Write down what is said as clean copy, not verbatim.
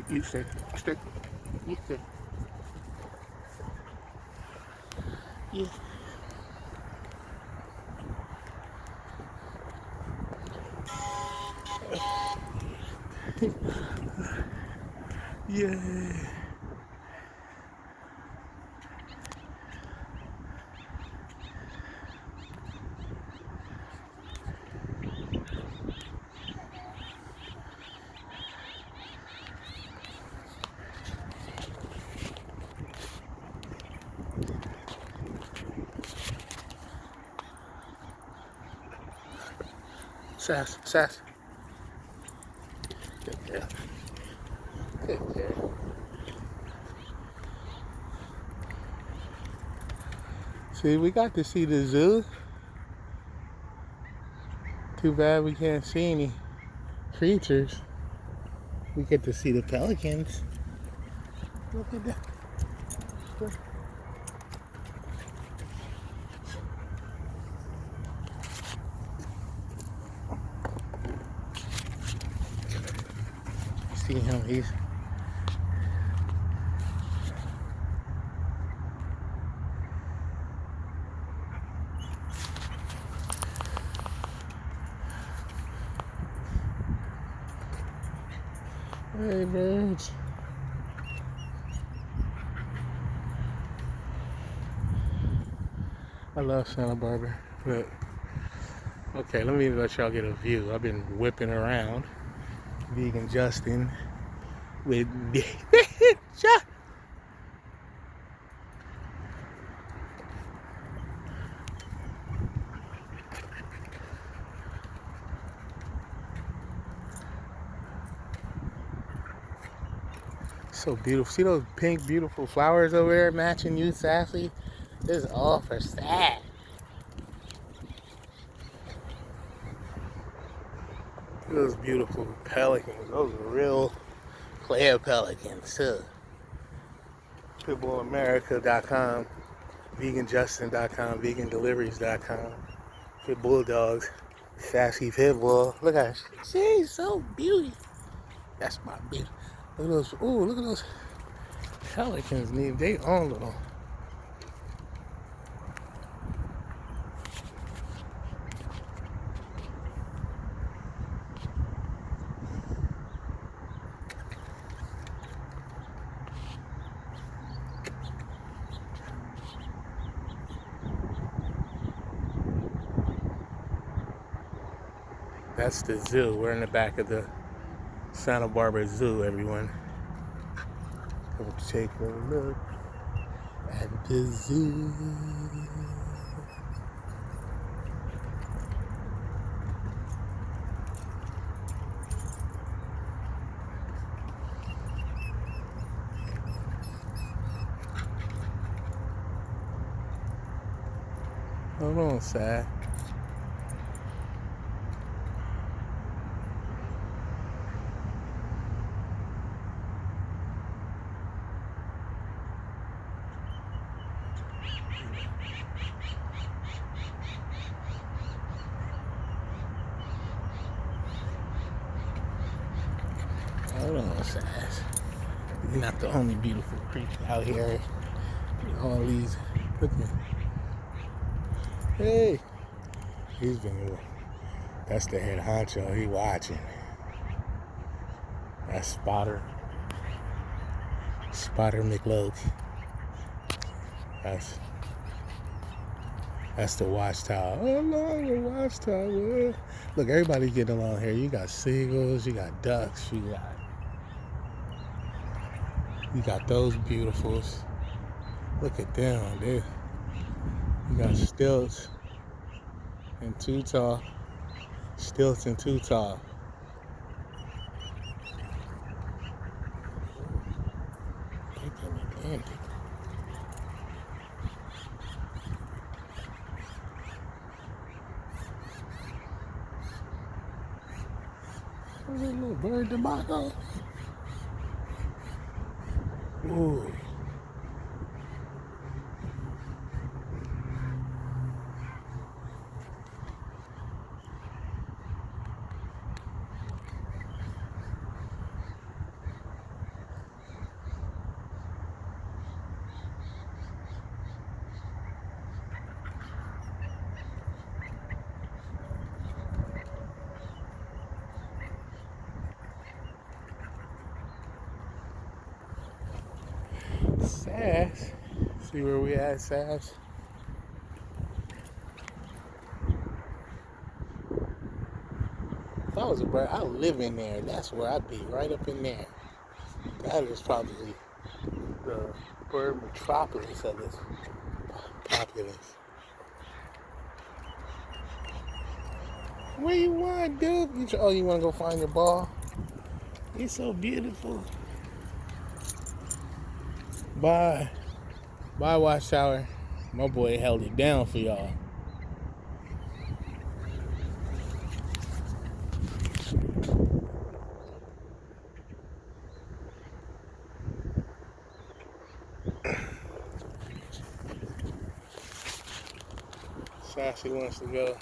You sit. Stick. You sit. Yeah. Yeah. Sass, sass. Good girl. Good girl. See, we got to see the zoo. Too bad we can't see any creatures. We get to see the pelicans. Look at that. See him, he's hey birds. I love Santa Barbara, but okay, let me let y'all get a view. I've been whipping around, Vegan Justin with so beautiful. See those pink, beautiful flowers over there matching you, Sassy? This is all for Sass. Those beautiful pelicans. Those are real player pelicans too. Pitbullamerica.com, veganjustin.com, vegandeliveries.com, Pit Bulldogs, Sassy Pitbull. Look at her. She's so beautiful. That's my bitch. Look at those. Ooh, look at those pelicans. Need their own little. That's the zoo. We're in the back of the Santa Barbara Zoo, everyone. Come take a look at the zoo. Hold on, Sad. Hold on, Sass. You're not the only beautiful creature out here. All these. Look at. Hey. He's been. That's the head honcho. He watching. That's Spotter. Spotter McLoach. That's the watchtower. Oh no, the watchtower. Look, everybody's getting along here. You got seagulls, you got ducks, you got those beautifuls. Look at them, dude. You got stilts and too tall. Stilts and too tall. What's that little bird tobacco? Ooh. Sass. See where we at, Sass? If I was a bird, I'd live in there. That's where I'd be, right up in there. That is probably the bird metropolis of this populace. Where you want, dude? Oh, you want to go find your ball? It's so beautiful. Bye. Bye, Watchtower. My boy held it down for y'all. Sassy wants to go.